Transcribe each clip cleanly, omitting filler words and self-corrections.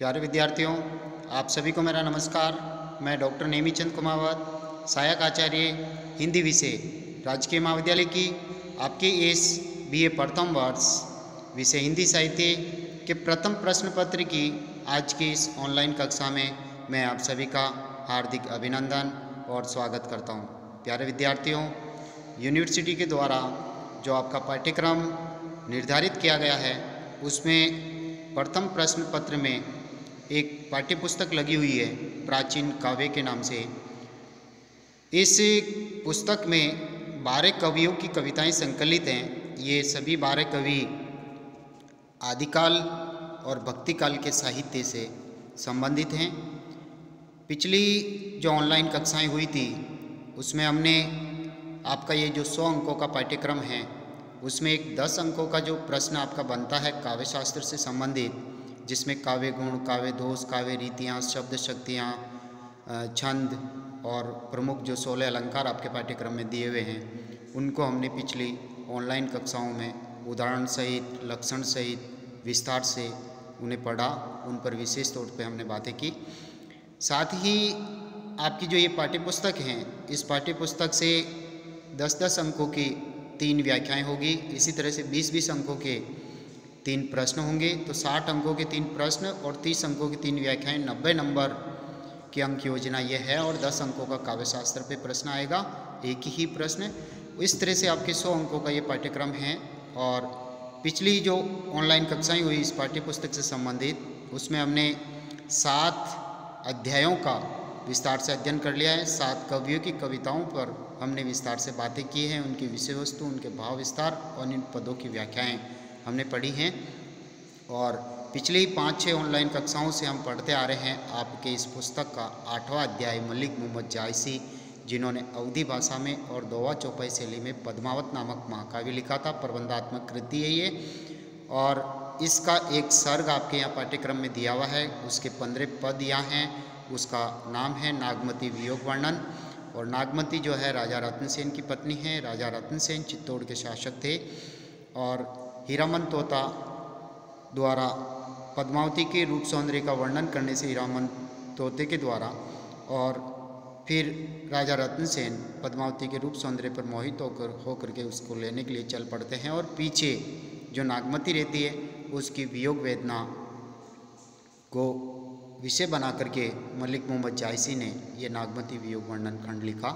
प्यारे विद्यार्थियों, आप सभी को मेरा नमस्कार। मैं डॉक्टर नेमीचंद कुमावत, सहायक आचार्य हिंदी विषय, राजकीय महाविद्यालय की आपके इस बीए प्रथम वर्ष विषय हिंदी साहित्य के प्रथम प्रश्न पत्र की आज की इस ऑनलाइन कक्षा में मैं आप सभी का हार्दिक अभिनंदन और स्वागत करता हूं। प्यारे विद्यार्थियों, यूनिवर्सिटी के द्वारा जो आपका पाठ्यक्रम निर्धारित किया गया है उसमें प्रथम प्रश्न पत्र में एक पाठ्यपुस्तक लगी हुई है प्राचीन काव्य के नाम से। इस पुस्तक में 12 कवियों की कविताएं संकलित हैं। ये सभी 12 कवि आदिकाल और भक्तिकाल के साहित्य से संबंधित हैं। पिछली जो ऑनलाइन कक्षाएं हुई थी उसमें हमने आपका ये जो 100 अंकों का पाठ्यक्रम है उसमें एक 10 अंकों का जो प्रश्न आपका बनता है काव्य शास्त्र से संबंधित, जिसमें काव्य गुण, काव्य दोष, काव्य रीतियाँ, शब्द शक्तियाँ, छंद और प्रमुख जो 16 अलंकार आपके पाठ्यक्रम में दिए हुए हैं उनको हमने पिछली ऑनलाइन कक्षाओं में उदाहरण सहित, लक्षण सहित विस्तार से उन्हें पढ़ा, उन पर विशेष तौर पे हमने बातें की। साथ ही आपकी जो ये पाठ्यपुस्तक हैं, इस पाठ्यपुस्तक से 10-10 अंकों की 3 व्याख्याएं होगी। इसी तरह से 20-20 अंकों के 3 प्रश्न होंगे, तो 60 अंकों के 3 प्रश्न और 30 अंकों की 3 व्याख्याएं, 90 नंबर की अंक योजना ये है। और 10 अंकों का काव्य शास्त्र पे प्रश्न आएगा, एक ही प्रश्न। इस तरह से आपके 100 अंकों का ये पाठ्यक्रम है। और पिछली जो ऑनलाइन कक्षाएं हुई इस पाठ्यपुस्तक से संबंधित, उसमें हमने 7 अध्यायों का विस्तार से अध्ययन कर लिया है। 7 कवियों की कविताओं पर हमने विस्तार से बातें की हैं, उनकी विषय वस्तु, उनके भाव विस्तार और इन पदों की व्याख्याएं हमने पढ़ी हैं। और पिछली 5-6 ऑनलाइन कक्षाओं से हम पढ़ते आ रहे हैं आपके इस पुस्तक का 8वां अध्याय मलिक मोहम्मद जायसी, जिन्होंने अवधी भाषा में और दोवा चौपाई शैली में पद्मावत नामक महाकाव्य लिखा था। प्रबंधात्मक कृति है ये। और इसका एक सर्ग आपके यहाँ पाठ्यक्रम में दिया हुआ है, उसके 15 पद यहाँ हैं। उसका नाम है नागमती वियोग वर्णन। और नागमती जो है राजा रत्न सेन की पत्नी है। राजा रत्न सेन चित्तौड़ के शासक थे। और हीरामन तोता द्वारा पद्मावती के रूप सौंदर्य का वर्णन करने से हीरामन तोते के द्वारा, और फिर राजा रत्न सेन पद्मावती के रूप सौंदर्य पर मोहित होकर के उसको लेने के लिए चल पड़ते हैं। और पीछे जो नागमती रहती है उसकी वियोग वेदना को विषय बना करके मलिक मोहम्मद जायसी ने ये नागमती वियोग वर्णन खंड लिखा।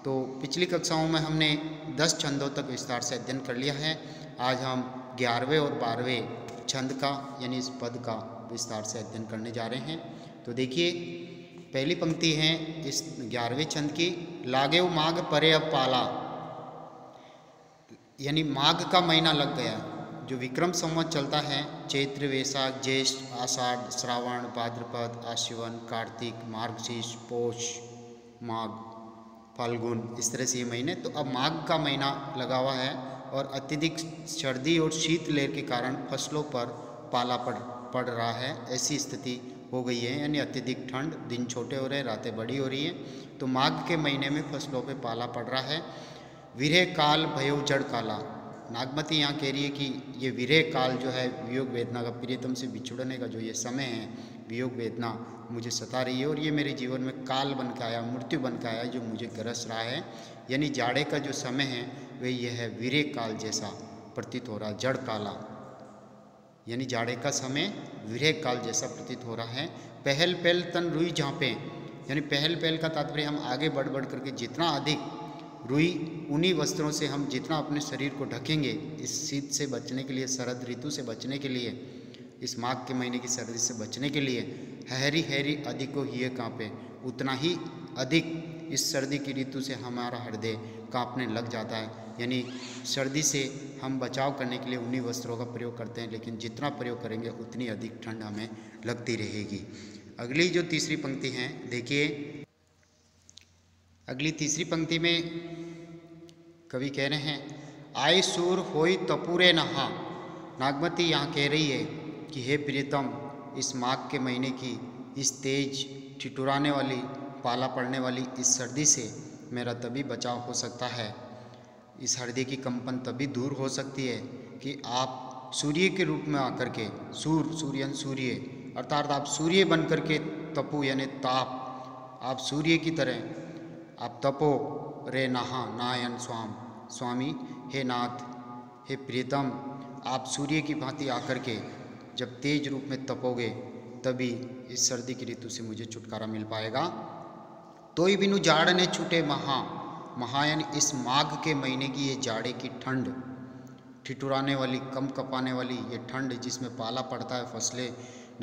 तो पिछली कक्षाओं में हमने 10 छंदों तक विस्तार से अध्ययन कर लिया है। आज हम 11वें और 12वें छंद का यानी इस पद का विस्तार से अध्ययन करने जा रहे हैं। तो देखिए, पहली पंक्ति है इस 11वें छंद की, लागे माघ परे अब पाला, यानी माघ का महीना लग गया। जो विक्रम संवत चलता है, चैत्र, वैशाख, ज्येष्ठ, आषाढ़, श्रावण, भाद्रपद, आश्विन, कार्तिक, मार्गशीर्ष, पौष, माघ, फाल्गुन, इस तरह से ये महीने। तो अब माघ का महीना लगा हुआ है और अत्यधिक सर्दी और शीत लहर के कारण फसलों पर पाला पड़ रहा है, ऐसी स्थिति हो गई है। यानी अत्यधिक ठंड, दिन छोटे हो रहे हैं, रातें बड़ी हो रही हैं। तो माघ के महीने में फसलों पे पाला पड़ रहा है। विरह काल भयो जड़ काला, नागमती यहाँ कह रही है कि ये विरह काल जो है, वियोग वेदना का, प्रियतम से बिछुड़ने का जो ये समय है, वियोग वेदना मुझे सता रही है और ये मेरे जीवन में काल बन के आया, मृत्यु बन के आया जो मुझे ग्रस रहा है। यानी जाड़े का जो समय है वह यह है विरह काल जैसा प्रतीत हो रहा है, जड़ काला, यानी जाड़े का समय विरह काल जैसा प्रतीत हो रहा है। पहल पहल तन रुई झाँपे, यानी पहल पहल का तात्पर्य हम आगे बढ़ करके जितना अधिक रुई ऊनी वस्त्रों से हम जितना अपने शरीर को ढकेंगे, इस शीत से बचने के लिए, शरद ऋतु से बचने के लिए, इस माघ के महीने की सर्दी से बचने के लिए, हैरी हैरी अधिको हिये काँपे, उतना ही अधिक इस सर्दी की ऋतु से हमारा हृदय काँपने लग जाता है। यानी सर्दी से हम बचाव करने के लिए ऊनी वस्त्रों का प्रयोग करते हैं, लेकिन जितना प्रयोग करेंगे उतनी अधिक ठंड हमें लगती रहेगी। अगली जो तीसरी पंक्ति है, देखिए, अगली तीसरी पंक्ति में कवि कह रहे हैं, आय सूर होई तपुरे नहा। नागमती यहाँ कह रही है कि हे प्रियतम, इस माघ के महीने की इस तेज ठिठुराने वाली, पाला पड़ने वाली इस सर्दी से मेरा तभी बचाव हो सकता है, इस हृदय की कंपन तभी दूर हो सकती है कि आप सूर्य के रूप में आकर के, सूर्यन सूर्य अर्थात आप सूर्य बन करके तपो यानी ताप, आप सूर्य की तरह आप तपो रे नहा नायन स्वामी, हे नाथ, हे प्रियतम, आप सूर्य की भांति आकर के जब तेज रूप में तपोगे तभी इस सर्दी की ऋतु से मुझे छुटकारा मिल पाएगा। तोय बिनु जाड़ ने छूटे महायन, इस माघ के महीने की ये जाड़े की ठंड, ठिठुराने वाली, कम कपाने वाली ये ठंड जिसमें पाला पड़ता है, फसलें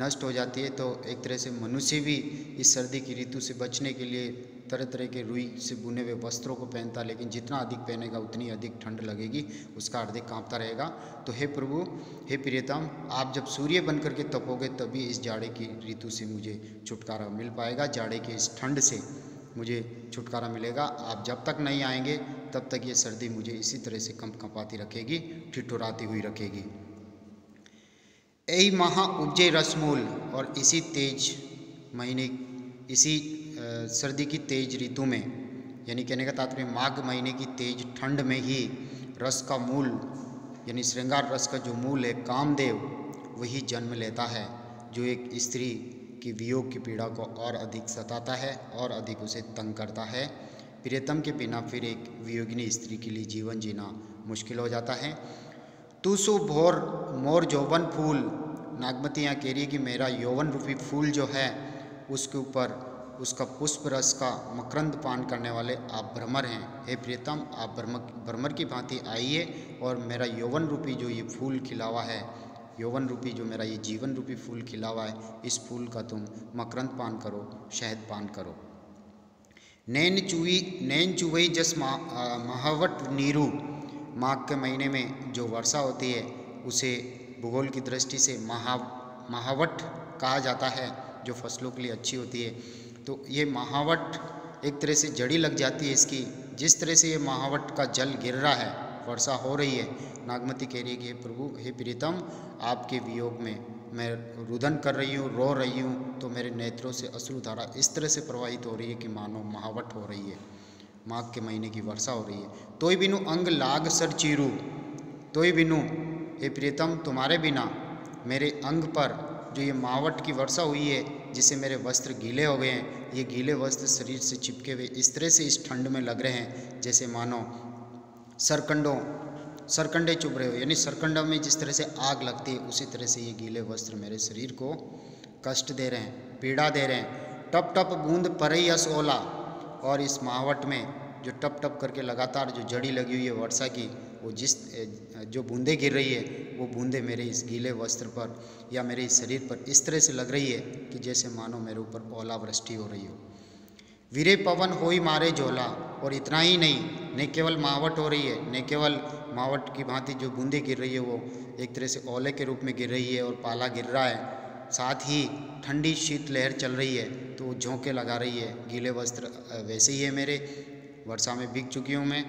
नष्ट हो जाती है, तो एक तरह से मनुष्य भी इस सर्दी की ऋतु से बचने के लिए तरह तरह के रुई से बुने हुए वस्त्रों को पहनता है, लेकिन जितना अधिक पहनेगा उतनी अधिक ठंड लगेगी, उसका हृदय कांपता रहेगा। तो हे प्रभु, हे प्रियतम, आप जब सूर्य बन करके तपोगे तभी इस जाड़े की ऋतु से मुझे छुटकारा मिल पाएगा, जाड़े की इस ठंड से मुझे छुटकारा मिलेगा। आप जब तक नहीं आएंगे तब तक ये सर्दी मुझे इसी तरह से कंपाती रखेगी, ठिठुराती हुई रखेगी। ऐ महा उपजे रसमूल, और इसी तेज महीने, इसी सर्दी की तेज ऋतु में, यानी कहने का तात्पर्य माघ महीने की तेज ठंड में ही रस का मूल, यानी श्रृंगार रस का जो मूल है कामदेव, वही जन्म लेता है, जो एक स्त्री की वियोग की पीड़ा को और अधिक सताता है और अधिक उसे तंग करता है। प्रियतम के बिना फिर एक वियोगिनी स्त्री के लिए जीवन जीना मुश्किल हो जाता है। तू सो भोर मोर यौवन फूल, नागमती यहाँ कह रही है कि मेरा यौवन रूपी फूल जो है उसके ऊपर उसका पुष्प रस का मकरंद पान करने वाले आप भ्रमर हैं। हे प्रियतम, आप भ्रमर की भांति आइए और मेरा यौवन रूपी जो ये फूल खिला हुआ है, यौवन रूपी जो मेरा ये जीवन रूपी फूल खिला हुआ है, इस फूल का तुम मकरंद पान करो, शहद पान करो। नैन चुवई जस महावट नीरू, माघ के महीने में जो वर्षा होती है उसे भूगोल की दृष्टि से महावट कहा जाता है, जो फसलों के लिए अच्छी होती है। तो ये महावट एक तरह से जड़ी लग जाती है इसकी, जिस तरह से ये महावट का जल गिर रहा है, वर्षा हो रही है। नागमती कह रही है कि हे प्रभु, हे प्रियतम, आपके वियोग में मैं रुदन कर रही हूँ, रो रही हूँ, तो मेरे नेत्रों से अश्रुधारा इस तरह से प्रवाहित हो रही है कि मानो महावट हो रही है, माघ के महीने की वर्षा हो रही है। तोय बिनु अंग लाग सर चीरू, तोय बिनु, हे प्रियतम, तुम्हारे बिना मेरे अंग पर जो ये महावट की वर्षा हुई है, जिससे मेरे वस्त्र गीले हो गए हैं, ये गीले वस्त्र शरीर से चिपके हुए इस तरह से इस ठंड में लग रहे हैं जैसे मानो सरकंडे चुभ रहे हो, यानी सरकंडों में जिस तरह से आग लगती है उसी तरह से ये गीले वस्त्र मेरे शरीर को कष्ट दे रहे हैं, पीड़ा दे रहे हैं। टप टप बूंद परई अस ओला, और इस महावट में जो टप टप करके लगातार जो जड़ी लगी हुई है वर्षा की, वो जो बूंदें गिर रही है, वो बूंदें मेरे इस गीले वस्त्र पर या मेरे इस शरीर पर इस तरह से लग रही है कि जैसे मानो मेरे ऊपर ओलावृष्टि हो रही हो। वीरे पवन होई मारे झोला, और इतना ही नहीं, न केवल महावट हो रही है, न केवल महावट की भांति जो बूंदें गिर रही है वो एक तरह से ओले के रूप में गिर रही है और पाला गिर रहा है, साथ ही ठंडी शीत लहर चल रही है तो वो झोंके लगा रही है। गीले वस्त्र वैसे ही है मेरे, वर्षा में भीग चुकी हूँ मैं,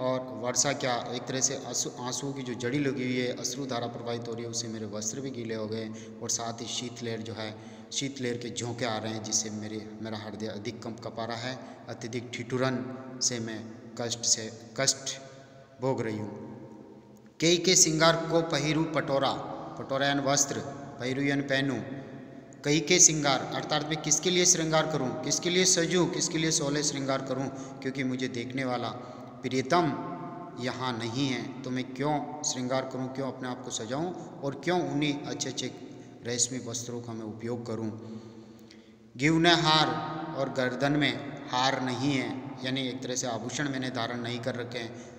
और वर्षा क्या, एक तरह से आंसू की जो जड़ी लगी हुई है, अश्रुधारा प्रवाहित हो रही है, उससे मेरे वस्त्र भी गीले हो गए, और साथ ही शीतलहर जो है, शीतलहर के झोंके आ रहे हैं, जिससे मेरा हृदय अधिक कँपा रहा है। अत्यधिक ठिठुरन से मैं कष्ट भोग रही हूँ। कई के श्रृंगार को पहिरू पटोरा, पटोरा यानी वस्त्र, पहिरू यानी पहनूँ, कई के श्रृंगार अर्थात मैं किसके लिए श्रृंगार करूं, किसके लिए सजूं, किसके लिए सोले श्रृंगार करूं, क्योंकि मुझे देखने वाला प्रियतम यहाँ नहीं है, तो मैं क्यों श्रृंगार करूं, क्यों अपने आप को सजाऊं, और क्यों उन्हीं अच्छे अच्छे रेशमी वस्त्रों का मैं उपयोग करूं। गिवने हार, और गर्दन में हार नहीं है, यानी एक तरह से आभूषण मैंने धारण नहीं कर रखे हैं।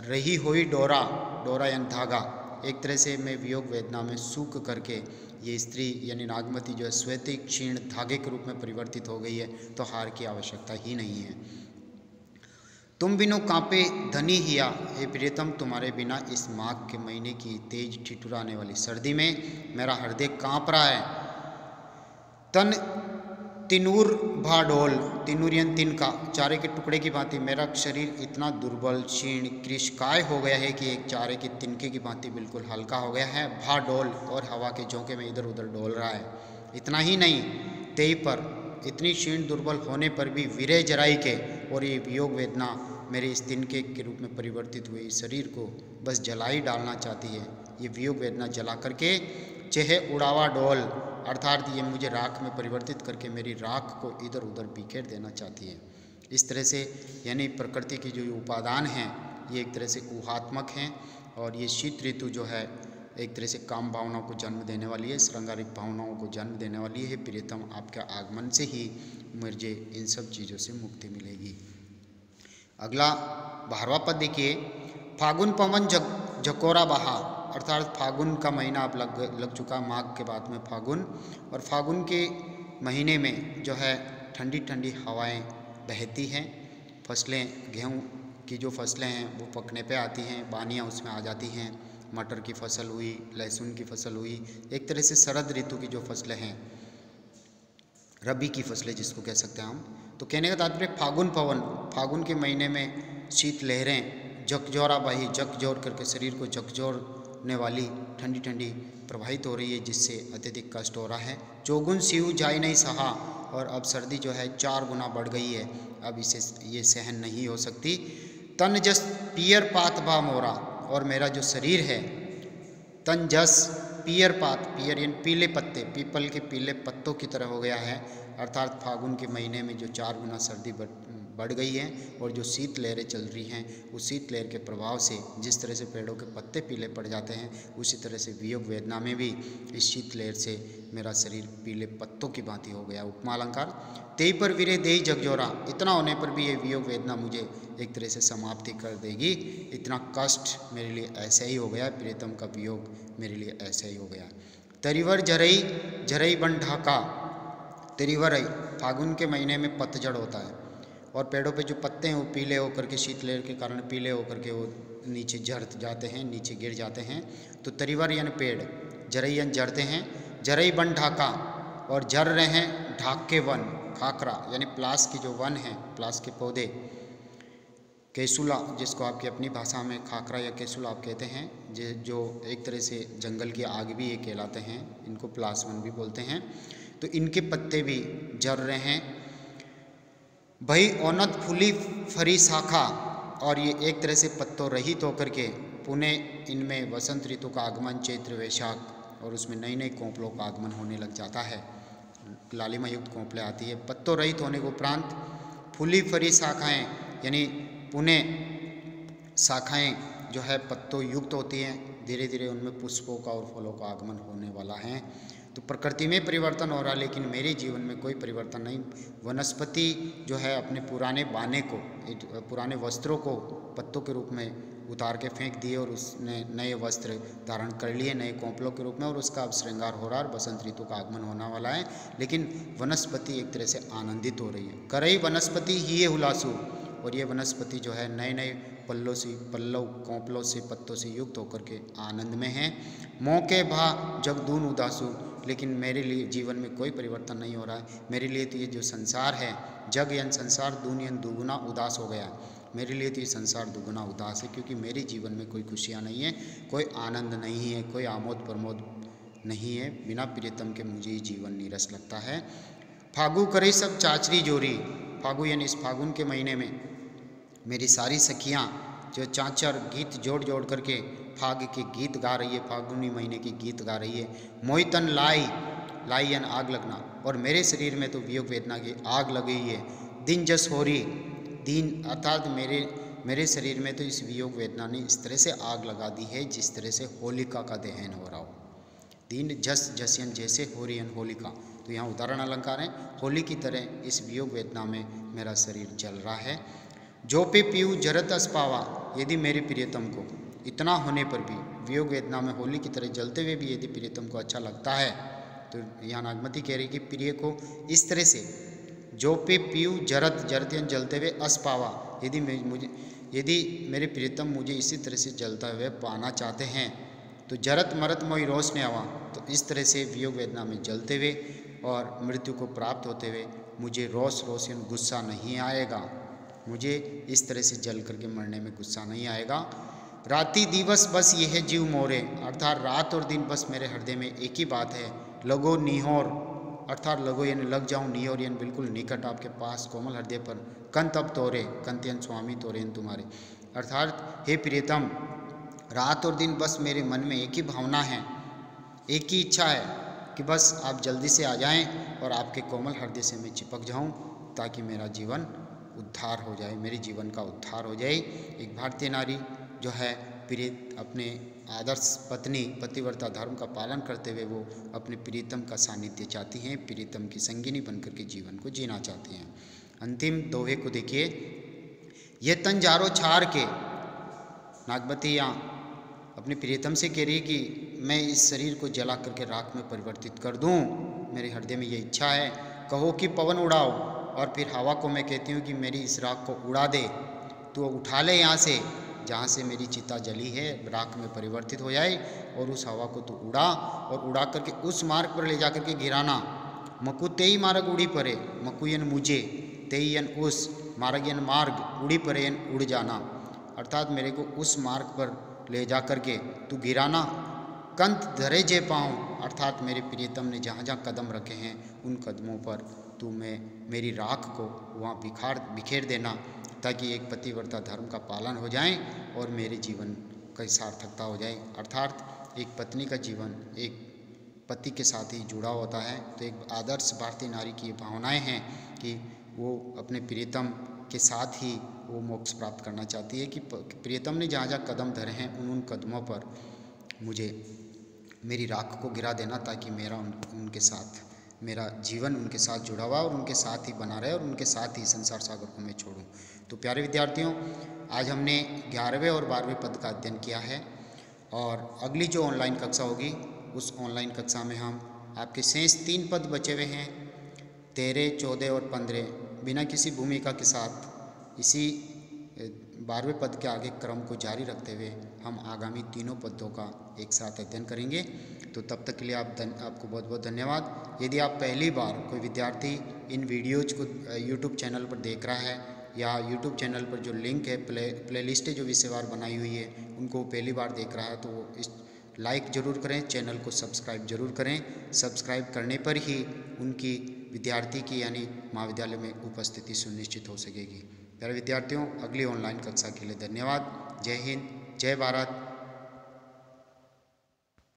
रही हुई डोरा, डोरा यानी धागा, एक तरह से मैं वियोग वेदना में सूख करके ये स्त्री यानी नागमती जो है श्वेत क्षीण धागे के रूप में परिवर्तित हो गई है, तो हार की आवश्यकता ही नहीं है। तुम बिनु कांपे धनी हिया, हे प्रियतम, तुम्हारे बिना इस माघ के महीने की तेज ठिठुराने वाली सर्दी में मेरा हृदय कांप रहा है। तन तिनूर भाडोल, तिनूर यानी तिनका, चारे के टुकड़े की भांति मेरा शरीर इतना दुर्बल क्षीण कृशकाय हो गया है कि एक चारे के तिनके की भांति बिल्कुल हल्का हो गया है। भाडोल, और हवा के झोंके में इधर उधर डोल रहा है। इतना ही नहीं, तेई पर इतनी क्षीण दुर्बल होने पर भी विरह जराई के, और ये वियोग वेदना मेरे इस तिनके के रूप में परिवर्तित हुए इस शरीर को बस जला ही डालना चाहती है। ये वियोग वेदना जला करके चेहे उड़ावा डोल, अर्थात ये मुझे राख में परिवर्तित करके मेरी राख को इधर उधर बिखेर देना चाहती है। इस तरह से यानी प्रकृति की जो उपादान हैं ये एक तरह से ऊहात्मक हैं और ये शीत ऋतु जो है एक तरह से काम भावनाओं को जन्म देने वाली है, श्रृंगारिक भावनाओं को जन्म देने वाली है। प्रियतम, आपके आगमन से ही मुझे इन सब चीज़ों से मुक्ति मिलेगी। अगला 12वां पद देखिए, फागुन पवन झकोरा बहा, अर्थात फागुन का महीना अब लग चुका, माघ के बाद में फागुन, और फागुन के महीने में जो है ठंडी ठंडी हवाएं बहती हैं, फसलें, गेहूँ की जो फसलें हैं वो पकने पे आती हैं, बानियाँ उसमें आ जाती हैं, मटर की फसल हुई, लहसुन की फसल हुई, एक तरह से शरद ऋतु की जो फसलें हैं, रबी की फसलें जिसको कह सकते हैं हम। तो कहने का तात्पर्य फागुन पवन, फागुन के महीने में शीत लहरें झकझोरा बही, झकझोर करके शरीर को झकझोरने वाली ठंडी ठंडी प्रवाहित हो रही है, जिससे अत्यधिक कष्ट हो रहा है। चौगुन सिऊ जाय नहीं सहा, और अब सर्दी जो है 4 गुना बढ़ गई है, अब इसे ये सहन नहीं हो सकती। तन जस पियर पात भा मोरा, और मेरा जो शरीर है तन जस पियर पात, पियर यानी पीले पत्ते, पीपल के पीले पत्तों की तरह हो गया है, अर्थात फागुन के महीने में जो 4 गुना सर्दी बढ़ गई है और जो शीत लहरें चल रही हैं, उस शीत लहर के प्रभाव से जिस तरह से पेड़ों के पत्ते पीले पड़ जाते हैं, उसी तरह से वियोग वेदना में भी इस शीत लहर से मेरा शरीर पीले पत्तों की भांति हो गया। उपमा अलंकार, तेई पर वीरे देई जगजोरा, इतना होने पर भी ये वियोग वेदना मुझे एक तरह से समाप्ति कर देगी। इतना कष्ट मेरे लिए ऐसे ही हो गया, प्रियतम का वियोग मेरे लिए ऐसे ही हो गया। तरिवर झरई झरई बन ढाका, तरिवर फागुन के महीने में पतझड़ होता है और पेड़ों पे जो पत्ते हैं वो पीले होकर के शीतलहर के कारण पीले होकर के वो नीचे झड़ जाते हैं, नीचे गिर जाते हैं। तो तरिवर यानी पेड़, झरई यानी झड़ते हैं, झरई बन ढाका, और झर रहे हैं ढाक के वन, खाकरा यानी प्लास की जो वन है, प्लास के पौधे, केसुला जिसको आपकी अपनी भाषा में खाकरा या केसुला आप कहते हैं, जो एक तरह से जंगल की आग भी ये कहलाते हैं, इनको प्लास वन भी बोलते हैं। तो इनके पत्ते भी झड़ रहे हैं। भई औनत फूली फरी शाखा, और ये एक तरह से पत्तों रहित होकर के पुनः इनमें वसंत ऋतु का आगमन, चैत्र वैशाख, और उसमें नई नई कोंपलों का आगमन होने लग जाता है, लालिमा युक्त कोंपलें आती है। पत्तों रहित होने के उपरांत फूली फरी शाखाएँ यानी पुनः शाखाएँ जो है पत्तों युक्त होती हैं, धीरे धीरे उनमें पुष्पों का और फलों का आगमन होने वाला है। तो प्रकृति में परिवर्तन हो रहा है, लेकिन मेरे जीवन में कोई परिवर्तन नहीं। वनस्पति जो है अपने पुराने बाने को, पुराने वस्त्रों को पत्तों के रूप में उतार के फेंक दिए और उसने नए वस्त्र धारण कर लिए, नए कोंपलों के रूप में, और उसका अब श्रृंगार हो रहा है और बसंत ऋतु का आगमन होने वाला है। लेकिन वनस्पति एक तरह से आनंदित हो रही है। करई वनस्पति ही हुलासु, और ये वनस्पति जो है नए नए पल्लव कोंपलों से, पत्तों से युक्त होकर के आनंद में है। मौके भा जगदून उदासु, लेकिन मेरे लिए जीवन में कोई परिवर्तन नहीं हो रहा है। मेरे लिए तो ये जो संसार है, जग यानी संसार, दून यानी दुगुना उदास हो गया। मेरे लिए तो ये संसार दुगुना उदास है, क्योंकि मेरे जीवन में कोई खुशियाँ नहीं है, कोई आनंद नहीं है, कोई आमोद प्रमोद नहीं है। बिना प्रियतम के मुझे ये जीवन नीरस लगता है। फागु करे सब चाचरी जोरी, फागु यानी इस फागुन के महीने में मेरी सारी सखियाँ जो चाचर गीत जोड़ जोड़ करके फाग के गीत गा रही है, फागुनी महीने की गीत गा रही है। मोहितन लाई, लाई यानी आग लगना, और मेरे शरीर में तो वियोग वेदना की आग लगी है। दिन जस हो रही, दिन अर्थात मेरे शरीर में तो इस वियोग वेदना ने इस तरह से आग लगा दी है जिस तरह से होलिका का दहन हो रहा हो। दिन जस जसियन जैसे हो रही है होलिका, तो यहाँ उदाहरण अलंकार है। होली की तरह इस वियोग वेदना में मेरा शरीर जल रहा है। जो पे पीऊ जरत अस्पावा, यदि मेरे प्रियतम को इतना होने पर भी वियोग वेदना में होली की तरह जलते हुए भी यदि प्रियतम को अच्छा लगता है, तो यहाँ नागमती कह रही कि प्रिय को इस तरह से जो पे पीऊ जरत, जरते जलते हुए अस्पावा, यदि मेरे प्रियतम मुझे इसी तरह से जलता हुए पाना चाहते हैं, तो जरत मरत मोई रोष ने आवा, तो इस तरह से वियोग वेदना में जलते हुए और मृत्यु को प्राप्त होते हुए मुझे रोष यानी गुस्सा नहीं आएगा। मुझे इस तरह से जल करके मरने में गुस्सा नहीं आएगा। राति दिवस बस ये है जीव मोरे, अर्थात रात और दिन बस मेरे हृदय में एक ही बात है। लगो निहोर, अर्थात लगो यानी लग जाऊं, निहोर यानी बिल्कुल निकट आपके पास, कोमल हृदय पर। कंत अब तोरे, कंत्यन स्वामी तोरे तुम्हारे, अर्थात हे प्रियतम रात और दिन बस मेरे मन में एक ही भावना है, एक ही इच्छा है कि बस आप जल्दी से आ जाएं और आपके कोमल हृदय से मैं चिपक जाऊं, ताकि मेरा जीवन उद्धार हो जाए, मेरे जीवन का उद्धार हो जाए। एक भारतीय नारी जो है अपने आदर्श पत्नी पतिव्रता धर्म का पालन करते हुए वो अपने प्रीतम का सानिध्य चाहती हैं, प्रीतम की संगिनी बनकर के जीवन को जीना चाहती हैं। अंतिम दोहे को देखिए, ये तन जारो छार के, नागवती यहाँ अपने प्रीतम से कह रही है कि मैं इस शरीर को जला करके राख में परिवर्तित कर दूं, मेरे हृदय में ये इच्छा है, कहो कि पवन उड़ाओ। और फिर हवा को मैं कहती हूँ कि मेरी इस राख को उड़ा दे, तो उठा ले यहाँ से, जहाँ से मेरी चिता जली है राख में परिवर्तित हो जाए, और उस हवा को तो उड़ा, और उड़ा करके उस मार्ग पर ले जा करके गिराना। मकु तेई मार्ग उड़ी परे, मकुयन मुझे तेईयन उस मार्गयन मार्ग उड़ी परेयन उड़ जाना, अर्थात मेरे को उस मार्ग पर ले जा करके तू गिराना। कंत धरे जे पाऊँ, अर्थात मेरे प्रियतम ने जहाँ जहाँ कदम रखे हैं उन कदमों पर तू मेरी राख को वहाँ बिखेर देना, ताकि एक पतिव्रता धर्म का पालन हो जाए और मेरे जीवन की सार्थकता हो जाए। अर्थात एक पत्नी का जीवन एक पति के साथ ही जुड़ा होता है। तो एक आदर्श भारतीय नारी की ये भावनाएं हैं कि वो अपने प्रियतम के साथ ही वो मोक्ष प्राप्त करना चाहती है, कि प्रियतम ने जहाँ जहाँ कदम धरे हैं उन कदमों पर मुझे मेरी राख को गिरा देना, ताकि उनके साथ मेरा जीवन उनके साथ जुड़ा हुआ और उनके साथ ही बना रहे और उनके साथ ही संसार सागर को मैं छोड़ूं। तो प्यारे विद्यार्थियों, आज हमने 11वें और 12वें पद का अध्ययन किया है, और अगली जो ऑनलाइन कक्षा होगी उस ऑनलाइन कक्षा में हम आपके शेष 3 पद बचे हुए हैं, 13, 14 और 15, बिना किसी भूमिका के साथ इसी 12वें पद के आगे क्रम को जारी रखते हुए हम आगामी तीनों पदों का एक साथ अध्ययन करेंगे। तो तब तक के लिए आपको बहुत बहुत धन्यवाद। यदि आप पहली बार कोई विद्यार्थी इन वीडियोज को यूट्यूब चैनल पर देख रहा है, या यूट्यूब चैनल पर जो लिंक है प्लेलिस्टें जो विषयवार बनाई हुई है उनको पहली बार देख रहा है, तो वो इस लाइक ज़रूर करें, चैनल को सब्सक्राइब जरूर करें। सब्सक्राइब करने पर ही उनकी विद्यार्थी की यानी महाविद्यालय में उपस्थिति सुनिश्चित हो सकेगी। प्यारे विद्यार्थियों, अगली ऑनलाइन कक्षा के लिए धन्यवाद। जय हिंद, जय भारत,